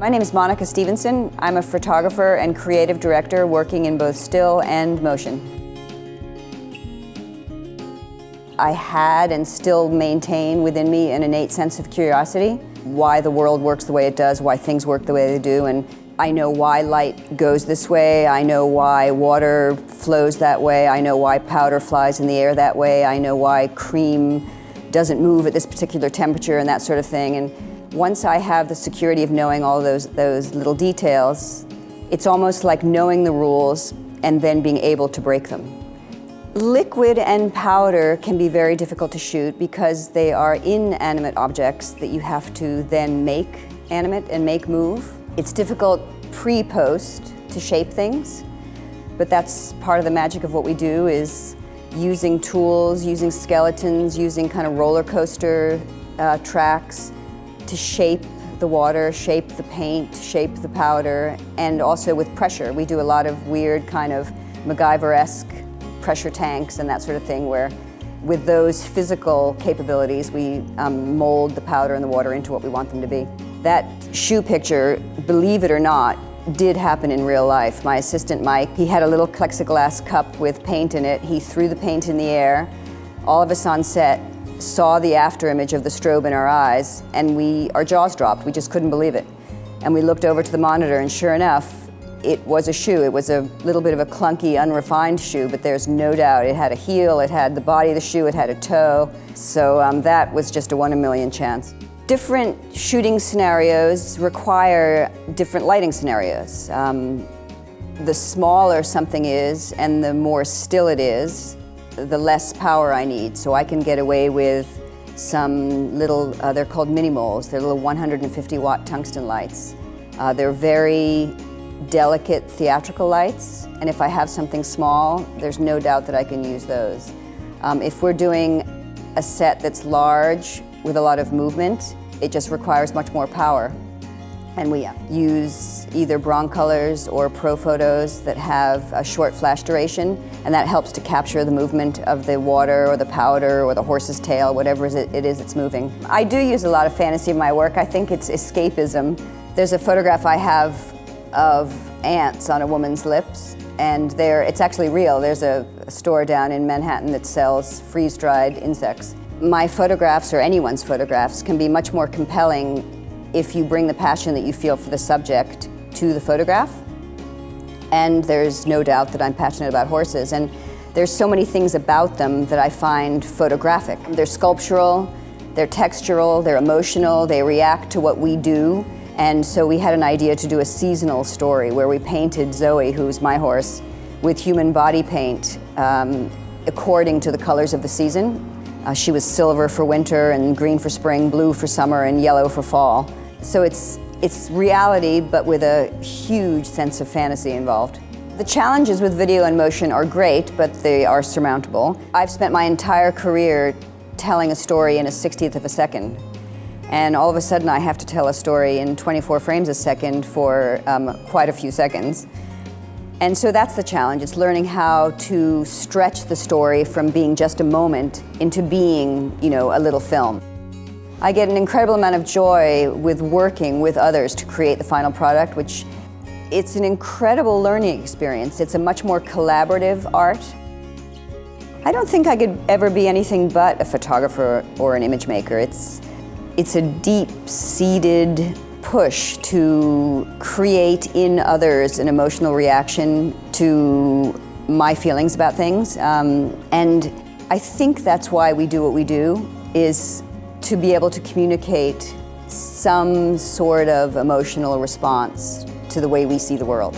My name is Monica Stevenson. I'm a photographer and creative director working in both still and motion. I had and still maintain within me an innate sense of curiosity, why the world works the way it does, why things work the way they do, and I know why light goes this way, I know why water flows that way, I know why powder flies in the air that way, I know why cream doesn't move at this particular temperature and that sort of thing. And once I have the security of knowing all those little details, it's almost like knowing the rules and then being able to break them. Liquid and powder can be very difficult to shoot because they are inanimate objects that you have to then make animate and make move. It's difficult pre-post to shape things, but that's part of the magic of what we do, is using tools, using skeletons, using kind of roller coaster tracks to shape the water, shape the paint, shape the powder, and also with pressure. We do a lot of weird kind of MacGyver-esque pressure tanks and that sort of thing, where with those physical capabilities we mold the powder and the water into what we want them to be. That shoe picture, believe it or not, did happen in real life. My assistant Mike, he had a little plexiglass cup with paint in it. He threw the paint in the air. All of us on set saw the after image of the strobe in our eyes, and our jaws dropped. We just couldn't believe it. And we looked over to the monitor, and sure enough, it was a shoe. It was a little bit of a clunky, unrefined shoe, but there's no doubt it had a heel, it had the body of the shoe, it had a toe. So that was just a 1 in a million chance. Different shooting scenarios require different lighting scenarios. The smaller something is and the more still it is, the less power I need. So I can get away with some little, they're called mini moles. They're little 150 watt tungsten lights. They're very delicate theatrical lights, and if I have something small, there's no doubt that I can use those. If we're doing a set that's large with a lot of movement, it just requires much more power. And we use either Broncolors or Pro Photos that have a short flash duration, and that helps to capture the movement of the water or the powder or the horse's tail, whatever it is that's moving. I do use a lot of fantasy in my work. I think it's escapism. There's a photograph I have of ants on a woman's lips, and it's actually real. There's a store down in Manhattan that sells freeze-dried insects. My photographs, or anyone's photographs, can be much more compelling if you bring the passion that you feel for the subject to the photograph. And there's no doubt that I'm passionate about horses, and there's so many things about them that I find photographic. They're sculptural, they're textural, they're emotional, they react to what we do. And so we had an idea to do a seasonal story where we painted Zoe, who's my horse, with human body paint according to the colors of the season. She was silver for winter and green for spring, blue for summer, and yellow for fall. So it's reality, but with a huge sense of fantasy involved. The challenges with video and motion are great, but they are surmountable. I've spent my entire career telling a story in a 60th of a second. And all of a sudden I have to tell a story in 24 frames a second for quite a few seconds. And so that's the challenge. It's learning how to stretch the story from being just a moment into being, a little film. I get an incredible amount of joy with working with others to create the final product, which it's an incredible learning experience. It's a much more collaborative art. I don't think I could ever be anything but a photographer or an image maker. It's a deep-seated push to create in others an emotional reaction to my feelings about things. And I think that's why we do what we do, is to be able to communicate some sort of emotional response to the way we see the world.